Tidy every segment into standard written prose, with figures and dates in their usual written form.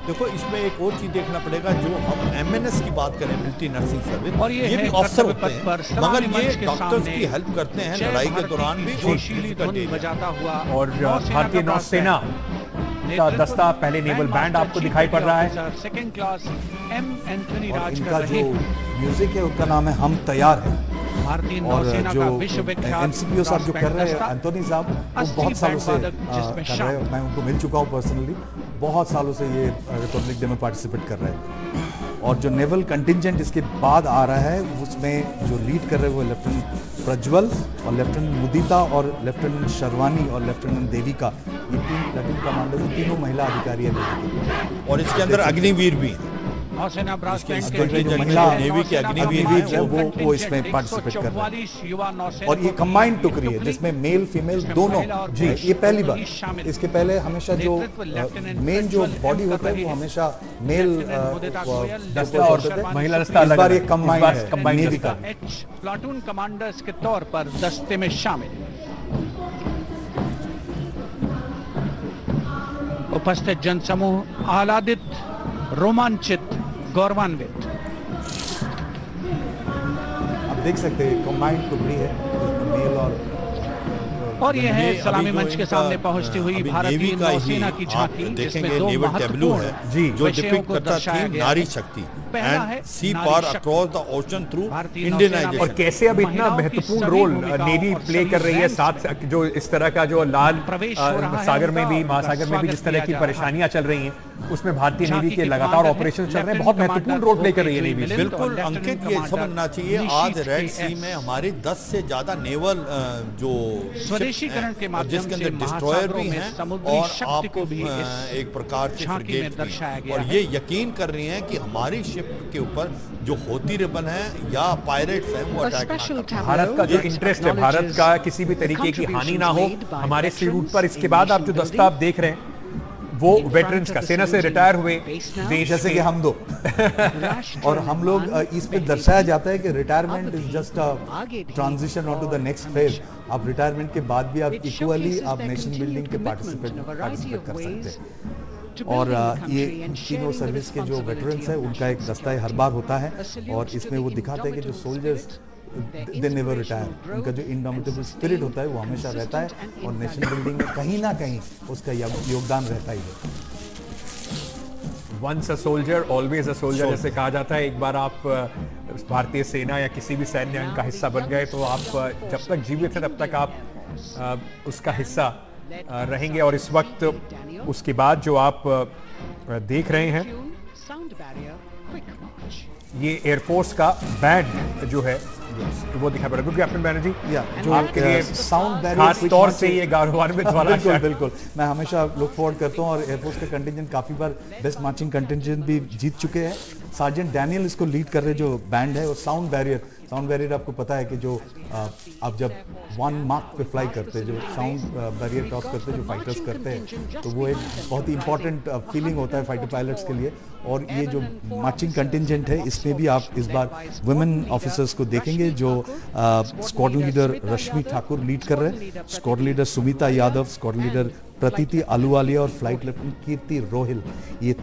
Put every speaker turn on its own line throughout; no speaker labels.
देखो इसमें एक और चीज देखना पड़ेगा, जो हम एमएनएस की बात करें, मिलिट्री नर्सिंग सर्विस,
और ये
भी
है
अफसर
कर्तव्य
होते
पथ पर
हैं, मगर
सलामी
ये
मंच के
डॉक्टर्स
सामने
की हेल्प करते हैं
जय
लड़ाई के
भारती
दौरान भी,
की
और
जोशीली धुन बजाता हुआ
और
नौसेना
भारतीय
का
नौसेना का दस्ता, पहले नेवल बैंड आपको दिखाई पड़ रहा है।
सेकंड क्लास एम एंथनी
और
राज
इनका
कर रहे
जो
हैं।
म्यूजिक है उसका नाम है हम तैयार हैं।
भारतीय
और
नौसेना
जो
का विश्वविख्यात
एमसीपीओ साहब जो कर रहे हैं,
दस्ता,
एंथोनी साहब, वो
80
बहुत सालों से
बैंड वादक जिसमें
कर रहे हैं। मैं उनको मिल चुका हूँ पर्सनली, बहुत सालों से ये रिपब्लिक डे में पार्टिसिपेट कर रहे हैं। और जो नेवल कंटिजेंट इसके बाद आ रहा है, उसमें जो लीड कर रहे हैं वो लेफ्टिनेंट प्रज्वल और लेफ्टिनेंट मुदिता और लेफ्टिनेंट शर्वानी और लेफ्टिनेंट देविका, ये तीन प्लेटून कमांडर्स, तीनों महिला अधिकारी हैं।
और इसके अंदर अग्निवीर भी हैं।
नौसेना ब्रास बैंड
इसके
के
अंदर जो
महिला
नेवी के अग्निवीर
हैं वो इसमें पार्टिसिपेट कर रहे हैं।
युवा नौसेना
और ये कंबाइंड टुकड़ी है जिसमें मेल फीमेल दोनों, जी ये पहली बार। इसके पहले हमेशा जो मेन जो बॉडी होता है वो हमेशा मेल
दस्ता और महिला दस्ता अलग,
इस बार ये कंबाइंड है, नेवी का।
एच प्लाटून कमांडर्स के तौर पर दस्ते में शामिल। उपस्थित जनसमूह आह्लादित, रोमांचित, गौरवान्वित।
आप देख सकते हैं कंबाइंड टुकड़ी है, मेल
और ये है
ये
सलामी
अभी जो
मंच के
इनका,
सामने पहुंचती हुई
अभी
भारतीय
नेवी का ही
नौसेना की
आप
झांकी, जिसमें
देखेंगे
दो
नेवल टैब्लू है,
महत्वपूर्ण
जो
विषयों
डिपिक्ट
को
करता
दर्शाया
थी
गया
नारी
है।
शक्ति
पहला है
एंड सी
नारी
पार
शक्ति।
अक्रॉस द ओशन थ्रू
भारतीय नौसेना
इंडियनाइजेशन।
और कैसे अब इतना
महिलाओं की
महत्वपूर्ण
सभी
रोल
भूमिकाओं
नेवी
और
प्ले
सभी
कर रही है,
रैंक
साथ जो इस तरह का जो लाल
प्रवेश हो रहा है
सागर में
उनका,
भी,
और
महासागर में भी जिस तरह
स्वागत
की
किया जा
परेशानियां चल रही हैं, उसमें भारतीय
झांकी
नेवी के
के
लगातार
कमांडर
ऑपरेशन
हैं
चल रहे हैं। बहुत
लेफ्टिनेंट
महत्वपूर्ण
कमांडर
रोल प्ले कर रही है
ओके
नेवी।
जी
बिल्कुल
मिलिंद और
अंकित, ये
लेफ्टिनेंट
समझना चाहिए
कमांडर
आज रेड
निशीथ
सी
KS
में हमारी 10 से ज्यादा नेवल जो
स्वदेशीकरण के माध्यम
जिसके
से
अंदर डिस्ट्रॉयर
महासागरों
भी
में
हैं
समुद्री
और
शक्ति को भी
आप
इस
एक प्रकार से
झांकी में
फ्रिगेट
दर्शाया
भी,
गया
और
है।
ये यकीन कर रही हैं कि हमारी शिप के ऊपर जो होती रिबन है या पायरेट्स हैं वो अटैक ना करें।
भारत का जो इंटरेस्ट है, भारत का किसी भी तरीके की हानि ना हो हमारे सी रूट पर। इसके बाद आप जो दस्ता आप देख रहे हैं वो वेटरन्स का, सेना से रिटायर हुए देश
जैसे कि हम दो और हम लोग इस पे दर्शाया जाता है कि retirement is just a transition on to the next phase. आप रिटायरमेंट के बाद भी आप इक्वली आप नेशन बिल्डिंग के पार्टिसिपेट कर सकते हैं। और ये तीनों सर्विस के जो वेटरन्स हैं उनका एक दस्ता हर बार होता है, और इसमें वो दिखाते हैं कि जो सोल्जर्स दे नेवर रिटायर, उनका जो इनडोमिटेबल स्पिरिट होता है वो हमेशा रहता है, और नेशन बिल्डिंग में कहीं ना कहीं उसका योगदान रहता ही है।
Once a soldier always a soldier जैसे कहा जाता है। एक बार आप भारतीय सेना या किसी भी सैन्य अंग का हिस्सा बन गए तो आप जब तक जीवित हैं तब तक आप उसका हिस्सा रहेंगे। और इस वक्त उसके बाद जो आप देख रहे हैं ये एयरफोर्स का बैंड जो है वो दिखा पड़ा, क्योंकि कैप्टन बैनर्जी
जो
आपके लिए
साउंड
खास तौर से ये गौरवान्वित वाला
बिल्कुल बिल्कुल, मैं हमेशा लुक फॉरवर्ड करता हूँ। और एयरफोर्स का कंटिजेंट काफी बार बेस्ट मार्चिंग कंटिजेंट भी जीत चुके हैं। सार्जेंट डैनियल इसको लीड कर रहे जो बैंड है। और साउंड बैरियर आपको पता है कि जो आप जब 1 मार्क पे फ्लाई करते हैं, जो साउंड बैरियर क्रॉस करते हैं, जो फाइटर्स करते हैं, तो वो एक बहुत ही इंपॉर्टेंट फीलिंग होता है फाइटर पायलट्स के लिए। और ये जो मार्चिंग कंटिजेंट है इसमें भी आप इस बार वुमेन ऑफिसर्स को देखेंगे, जो स्क्वाड्रन लीडर रश्मि ठाकुर लीड कर रहे हैं, squadron leader Sumita Yadav, squadron leader प्रतीति आलूवालिया और फ्लाइट लेफ्टिनेंट कीर्ति रोहिल, ये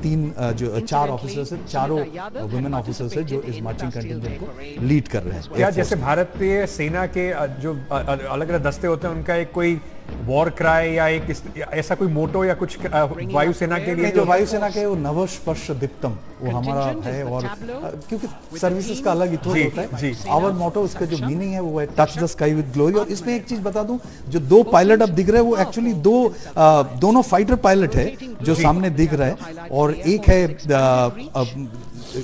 जो 4 ऑफिसर्स हैं, चारों वुमेन ऑफिसर्स हैं जो इस मार्चिंग कंटिजेंट को लीड कर रहे हैं।
क्या जैसे भारतीय सेना के जो अलग अलग दस्ते होते हैं उनका एक कोई वॉर क्राई या एक ऐसा कोई मोटो या कुछ वायुसेना के लिए?
जो वायुसेना के वो नवस्पर्श दीप्तम वो हमारा है, और क्योंकि सर्विसेज का अलग इथोस होता है। आवर मोटो, उसका जो मीनिंग है वो है touch the sky with glory. और इसमें एक चीज बता दूं, जो 2 पायलट अब दिख रहे हैं वो एक्चुअली दोनों फाइटर पायलट है जो सामने दिख रहा है। और एक है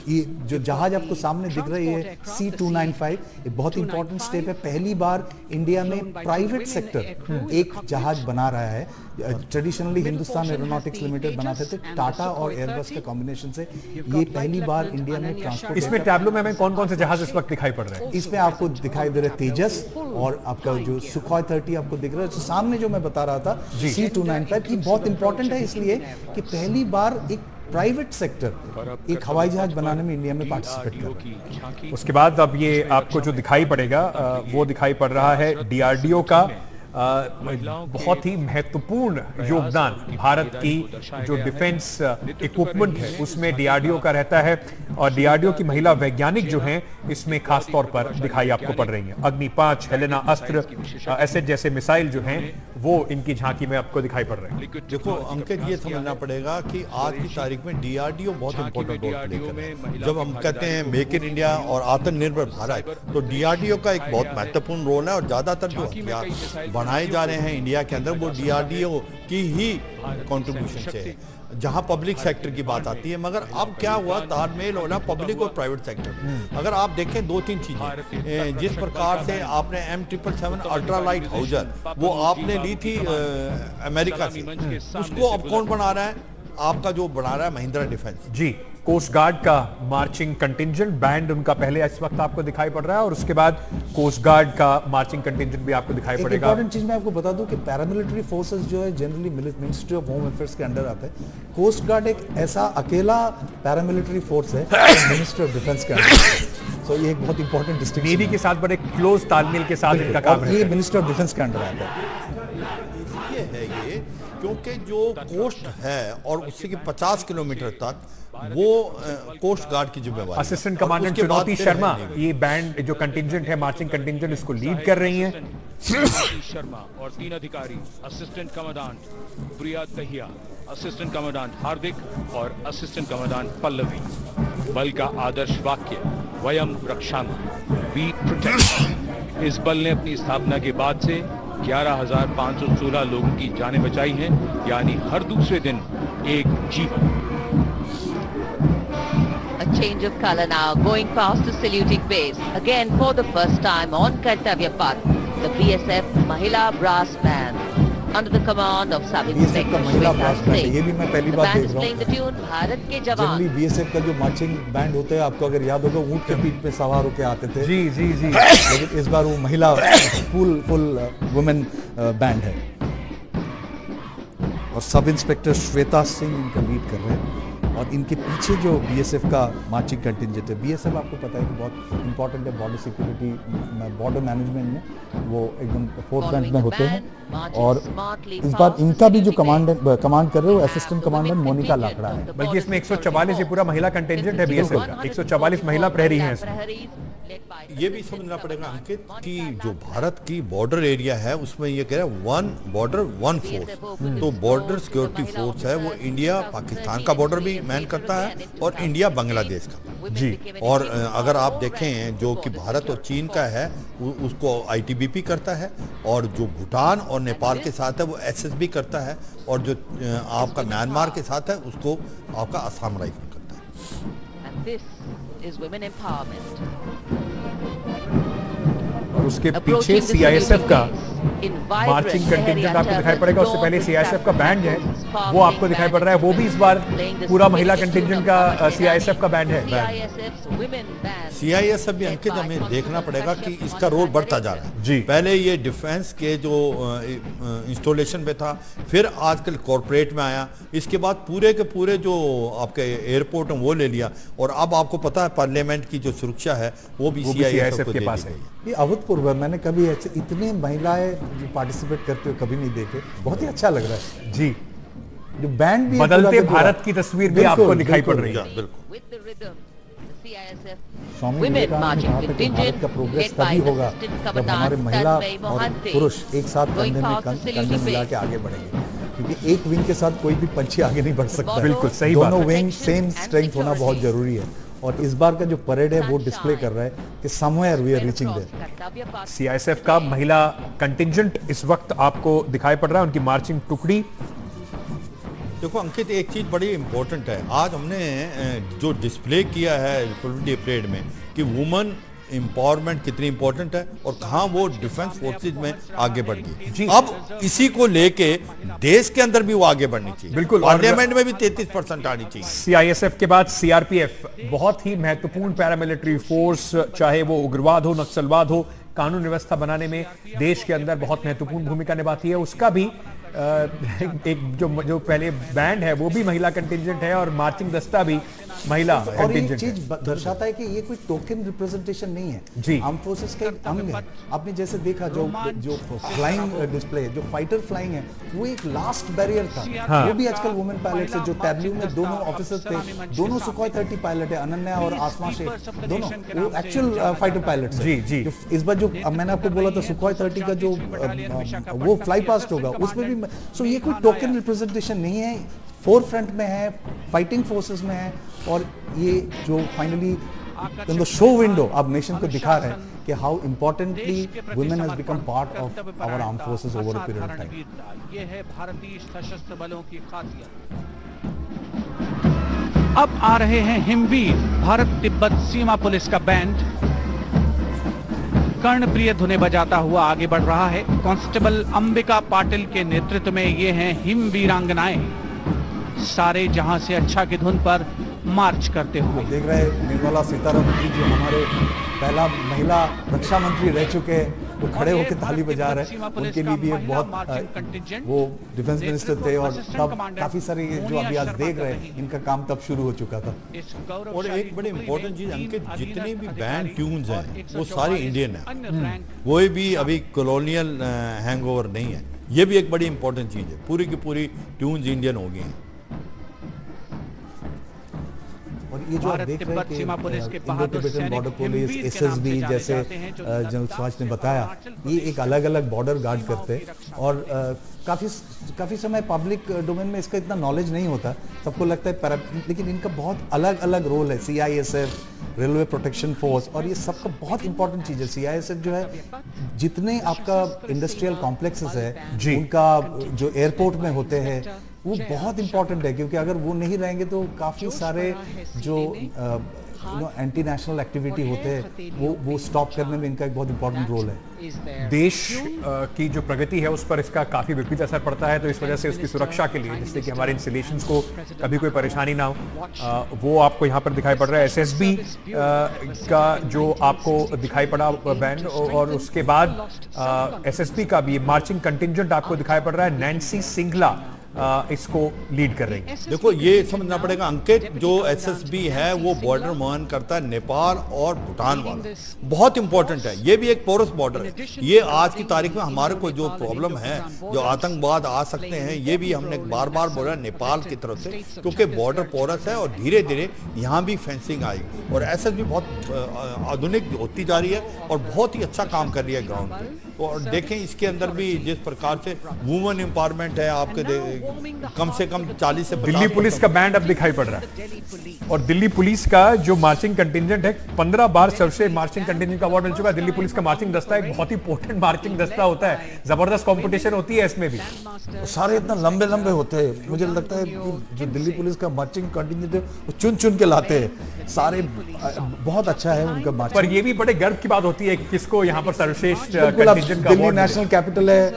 ये जो जहाज आपको सामने दिख रही है C295, ये बहुत इंपॉर्टेंट स्टेप है। पहली बार इंडिया में प्राइवेट सेक्टर एक जहाज बना रहा है। ट्रेडिशनली हिंदुस्तान एरोनॉटिक्स लिमिटेड बनाते थे, टाटा और एयरबस के कॉम्बिनेशन से ये पहली बार इंडिया में ट्रांसपोर्ट।
इसमें टैब्लो में हमें कौन कौन से जहाज इस वक्त दिखाई पड़ रहे हैं?
इसमें आपको दिखाई दे रहे तेजस, और आपका जो सुखोई 30 आपको दिख रहा है। तो सामने जो मैं बता रहा था C295 की बहुत इंपॉर्टेंट है, इसलिए कि पहली बार एक प्राइवेट सेक्टर एक हवाई जहाज बनाने में इंडिया में पार्टिसिपेट कर रहा है।
उसके बाद अब ये आपको जो दिखाई पड़ेगा वो दिखाई पड़ रहा है DRDO का बहुत ही महत्वपूर्ण योगदान भारत की जो डिफेंस इक्विपमेंट है उसमें डीआरडीओ का रहता है, और डीआरडीओ की महिला वैज्ञानिक जो हैं इसमें खास तौर पर दिखाई आपको पड़ रही हैं। अग्नि 5, हेलेना अस्त्र, एसेट जैसे मिसाइल जो हैं वो इनकी झांकी में आपको दिखाई पड़ रहे हैं।
देखो अंकित, ये समझना पड़ेगा कि आज की तारीख में डीआरडीओ बहुत इंपॉर्टेंट रोल प्ले कर रहा है। जब हम कहते हैं मेक इन इंडिया और आत्मनिर्भर भारत, तो डीआरडीओ का एक बहुत महत्वपूर्ण रोल है, और ज्यादातर जो हथियार बनाए जा रहे हैं इंडिया के अंदर वो डीआरडीओ की ही कंट्रीब्यूशन से है, जहां पब्लिक सेक्टर की बात आती है। मगर अब क्या हुआ, तालमेल होना पब्लिक और प्राइवेट सेक्टर में। अगर आप देखें 2-3 चीजें, जिस प्रकार से आपने M777 अल्ट्रालाइट हाउजर वो आपने ली थी अमेरिका से, उसको अब कौन बना रहा है? आपका जो बना रहा है महिंद्रा डिफेंस।
जी, कोस्ट गार्ड का मार्चिंग कंटिंजेंट बैंड उनका पहले इस वक्त आपको दिखाई पड़ रहा है, और उसके बाद कोस्ट गार्ड का मार्चिंग कंटिंजेंट भी आपको दिखाई पड़ेगा।
इंपॉर्टेंट चीज मैं आपको बता दूं कि पैरामिलिट्री फोर्सेस जो है generally ministry of home affairs के अंडर आता है। कोस्ट गार्ड एक ऐसा अकेला पैरामिलिट्री फोर्स है मिनिस्ट्री ऑफ डिफेंस के अंडर। सो ये एक बहुत इंपॉर्टेंट डिस्ट्रिक्ट
नेवी के साथ बड़े क्लोज तालमेल के साथ इनका काम है।
ये मिनिस्ट्री ऑफ डिफेंस के अंडर आता है।
ये है ये, क्योंकि जो कोस्ट है और उससे कि 50 किलोमीटर तक वो कोस्ट गार्ड की जिम्मेवारी।
असिस्टेंट कमांडेंट चुनौती शर्मा ये बैंड जो कंटिंजेंट है, मार्चिंग कंटिंजेंट, इसको लीड कर रही हैं।
शर्मा और 3 अधिकारी, असिस्टेंट कमांडेंट प्रिया दहिया, असिस्टेंट कमांडेंट हार्दिक और असिस्टेंट कमांडेंट पल्लवी। बल का आदर्श वाक्य वयम रक्षामः, वी प्रोटेक्ट। इस बल ने अपनी स्थापना के बाद से 11,516 लोगों की जानें बचाई हैं, यानी हर दूसरे दिन एक जीवन।
A change of color now, going past the saluting base. Again, for the first time on Kartavya Path, the BSF Mahila Brass Band, under the command of Sub
BSF
Inspector
का महिला
Shweta
brass band है,
Singh.
ये भी मैं पहली
The
bar
band
देख
is
रहा
playing
हूँ।
the tune भारत के जवान।
जनरली बीएसएफ का जो मार्चिंग बैंड होते हैं, आपको अगर याद होगा ऊंट के पीठ पे सवार होके आते थे।
जी जी जी।
लेकिन इस बार वो महिला फुल वुमेन बैंड है, और सब इंस्पेक्टर श्वेता सिंह इनका लीड कर रहे हैं। और इनके पीछे जो बीएसएफ का मार्चिंग कंटिंजेंट है, बीएसएफ आपको पता है कि बहुत इंपॉर्टेंट है बॉर्डर सिक्योरिटी, बॉर्डर मैनेजमेंट में वो एकदम फोरफ्रंट में होते हैं। और इस बार इनका भी जो कमांड कर रहे हो असिस्टेंट कमांडेंट मोनिका लाकड़ा है।
बल्कि इसमें 144 ये पूरा महिला कंटिंजेंट है बीएसएफ का, 144 महिला प्रहरी हैं इसमें।
ये भी समझना पड़ेगा अंकित कि जो भारत की बॉर्डर एरिया है उसमें ये कह रहा है 1 बॉर्डर 1 फोर्स। तो बॉर्डर सिक्योरिटी फोर्स है वो इंडिया पाकिस्तान का बॉर्डर भी मैन करता है और इंडिया बांग्लादेश का
जी।
और अगर आप देखें जो कि भारत और चीन का है उसको आईटीबीपी करता है, और जो भूटान और नेपाल के साथ है वो एसएसबी करता है, और जो आपका म्यांमार के साथ है उसको आपका असम राइफल करता है।
And this is women empowerment.
और उसके पीछे सीआईएसएफ का मार्चिंग कंटिंजेंट आपको दिखाई पड़ेगा। उससे पहले सीआईएसएफ का बैंड है वो आपको दिखाई पड़ रहा है, वो भी इस बार पूरा महिला कंटिंजेंट का सीआईएसएफ का बैंड है।
सीआईएसएफ भी अंकित हमें देखना पड़ेगा कि इसका रोल बढ़ता जा रहा है।
जी।
पहले ये डिफेंस के जो इंस्टॉलेशन में था, फिर आजकल कॉरपोरेट में आया, इसके बाद पूरे के पूरे जो आपके एयरपोर्ट हैं वो ले लिया, और अब आपको पता है पार्लियामेंट की जो सुरक्षा है वो भी सीआईएसएफ
के पास है।
ये अभूतपूर्व है, मैंने कभी ऐसे इतने महिलाएं जो पार्टिसिपेट करते हुए कभी नहीं देखे, बहुत ही अच्छा लग रहा है
जी।
जो बैंड भी
बदलते भारत की तस्वीर भी आपको दिखाई पड़ रही है।
स्वामी विवेकानंद ने कहा था कि भारत का प्रोग्रेस तभी होगा जब हमारे महिला और पुरुष एक साथ कंधे में कंधे मिला के आगे बढ़ेंगे, क्योंकि एक विंग के साथ कोई भी पंछी आगे नहीं बढ़ सकता।
बिल्कुल सही बात है।
दोनों विंग सेम स्ट्रेंथ होना बहुत जरूरी है, और इस बार का जो परेड है वो डिस्प्ले कर रहा है कि somewhere we are reaching there.
CISF का महिला कंटिंजेंट इस वक्त आपको दिखाई पड़ रहा है, उनकी मार्चिंग टुकड़ी।
देखो अंकित, एक चीज़ बड़ी इंपॉर्टेंट है, आज हमने जो डिस्प्ले किया है रिपब्लिक डे परेड में कि वुमेन एम्पावरमेंट कितनी इंपॉर्टेंट है और कहाँ वो डिफेंस फोर्सेज में आगे बढ़ गई। अब इसी को लेके देश के अंदर भी वो आगे बढ़नी चाहिए,
बिल्कुल।
पार्लियामेंट में भी 33% आनी चाहिए।
सीआईएसएफ के बाद सीआरपीएफ बहुत ही महत्वपूर्ण पैरामिलिट्री फोर्स, चाहे वो उग्रवाद हो, नक्सलवाद हो, कानून व्यवस्था बनाने में देश के अंदर बहुत महत्वपूर्ण भूमिका निभाती है। उसका भी एक जो पहले बैंड है वो भी महिला कंटिंजेंट है, और मार्चिंग दस्ता भी महिला
और ये
contingent
चीज दर्शाता है कि ये कोई टोकन रिप्रेजेंटेशन नहीं है,
जी।
आर्म फोर्सेस का एक अंग है। आपने जैसे देखा जो फ्लाइंग डिस्प्ले, जो फाइटर फ्लाइंग है, वो एक लास्ट बैरियर था।
हाँ।
वो भी आजकल वुमेन पायलट्स है, जो टैब्ल्यू में दोनों ऑफिसर्स थे, दोनों सुखोई 30 पायलट है, अनन्या और आसमा शेख, दोनों वो एक्चुअल फाइटर पायलट्स है।
जी, जी।
जो इस बार जो मैंने आपको बोला था सुखोई 30 का जो वो फ्लाई पास्ट होगा, उसमें भी सो ये कोई टोकन रिप्रेजेंटेशन नहीं है, फोर फ्रंट में है, फाइटिंग फोर्सेस में है। और ये जो finally in the show window अब नेशन को दिखा रहे हैं कि how importantly women has become part of our arm forces over a period of time.
ये है भारतीय सशस्त्र बलों की खासियत। अब आ रहे हैं हिमवीर भारत तिब्बत सीमा पुलिस का बैंड, कर्णप्रिय धुनें बजाता हुआ आगे बढ़ रहा है। कांस्टेबल अंबिका पाटिल के नेतृत्व में ये हैं हिमवीरांगनाएं, सारे जहां से अच्छा की धुन पर मार्च करते हुए।
देख रहे हैं निर्मला सीतारमण जी, जो हमारे पहला महिला रक्षा मंत्री रह चुके हैं, वो खड़े होकर ताली बजा रहे हैं। उनके लिए भी एक बहुत वो डिफेंस मिनिस्टर थे और तब काफी सारे जो अभी आज देख रहे हैं, इनका काम तब शुरू हो चुका था।
और एक बड़ी इंपॉर्टेंट चीज, अंकित, जितने भी बैंड ट्यून्स हैं वो सारे इंडियन हैं, वो भी अभी कॉलोनियल हैंगओवर नहीं है। ये भी एक बड़ी इंपॉर्टेंट चीज है, पूरी की पूरी ट्यून्स इंडियन हो गई हैं।
और ये जो आप देख रहे हैं कि Indo Tibetan border police, SSB, जैसे जनरल सुभाष ने बताया, ये एक अलग अलग बॉर्डर गार्ड करते हैं। और काफ़ी समय पब्लिक डोमेन में इसका इतना नॉलेज नहीं होता, सबको लगता है लेकिन इनका बहुत अलग अलग रोल है। सीआईएसएफ, रेलवे प्रोटेक्शन फोर्स, और ये सबका बहुत इंपॉर्टेंट चीज़ है। सीआईएसएफ जो है, जितने आपका इंडस्ट्रियल कॉम्प्लेक्सेस है, उनका जो एयरपोर्ट में होते हैं, वो बहुत इंपॉर्टेंट है, क्योंकि अगर वो नहीं रहेंगे तो काफ़ी सारे जो एंटी नेशनल एक्टिविटी होते हैं वो स्टॉप करने में इनका एक बहुत इंपॉर्टेंट रोल है।
देश की जो प्रगति है उस पर इसका काफी विपरीत असर पड़ता है, तो इस वजह से उसकी सुरक्षा के लिए, जिससे कि हमारे इंस्टॉलेशंस को कभी कोई परेशानी ना हो, वो आपको यहाँ पर दिखाई पड़ रहा है। एसएसबी का जो आपको दिखाई पड़ा बैंड, और उसके बाद एसएसबी का भी मार्चिंग कंटिंजेंट आपको दिखाई पड़ रहा है। नैन्सी सिंघला इसको लीड कर रही है।
देखो, ये समझना पड़ेगा अंकित, जो एसएसबी है वो बॉर्डर वहन करता है नेपाल और भूटान वाला, बहुत इंपॉर्टेंट है। ये भी एक पोरस बॉर्डर है। ये आज की तारीख में हमारे को जो प्रॉब्लम है, जो आतंकवाद आ सकते हैं, ये भी हमने बार बार बोला नेपाल की तरफ से, क्योंकि बॉर्डर पोरस है और धीरे धीरे यहाँ भी फेंसिंग आएगी। और एसएसबी बहुत आधुनिक होती जा रही है और बहुत ही अच्छा काम कर रही है ग्राउंड पे। और देखें, इसके अंदर भी जिस प्रकार से वुमेन एम्पावरमेंट है, आपके कम से कम 40 से 50।
दिल्ली पुलिस का बैंड अब दिखाई पड़ रहा है, और दिल्ली पुलिस का जो मार्चिंग कंटिंजेंट है, 15 बार सर्वश्रेष्ठ मार्चिंग कंटिंजेंट का अवार्ड मिल चुका है। दिल्ली पुलिस का मार्चिंग दस्ता एक बहुत ही इंपॉर्टेंट मार्चिंग दस्ता होता है, जबरदस्त कंपटीशन होती है इसमें भी।
सारे इतना लंबे लंबे होते हैं, मुझे लगता है जो दिल्ली पुलिस का मार्चिंग कंटिंजेंट है वो चुन चुन के लाते हैं सारे, बहुत अच्छा है उनका मार्चिंग।
पर ये भी बड़े गर्व की बात होती है कि किसको यहाँ पर सर्वश्रेष्ठ
कंटिंजेंट का दिल्ली नेशनल कैपिटल है,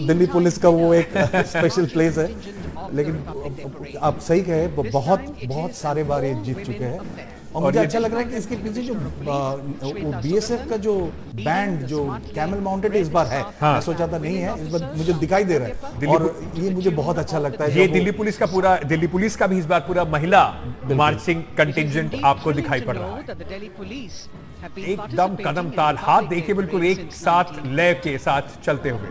दिल्ली पुलिस का वो एक स्पेशल प्लेस है। लेकिन आप सही कहे, बहुत सारे बार ये जीत चुके हैं। और मुझे अच्छा लग रहा है कि इसके पीछे जो वो बीएसएफ का जो बैंड जो कैमल माउंटेड इस बार है, मैं सोचा था नहीं है, इस बार मुझे दिखाई दे रहा है, और ये मुझे बहुत अच्छा लगता है।
ये दिल्ली पुलिस का भी इस बार पूरा महिला मार्चिंग कंटिंजेंट आपको दिखाई पड़ रहा है। एकदम कदम ताल, हाथ देखिए बिल्कुल एक साथ लय के साथ चलते हुए।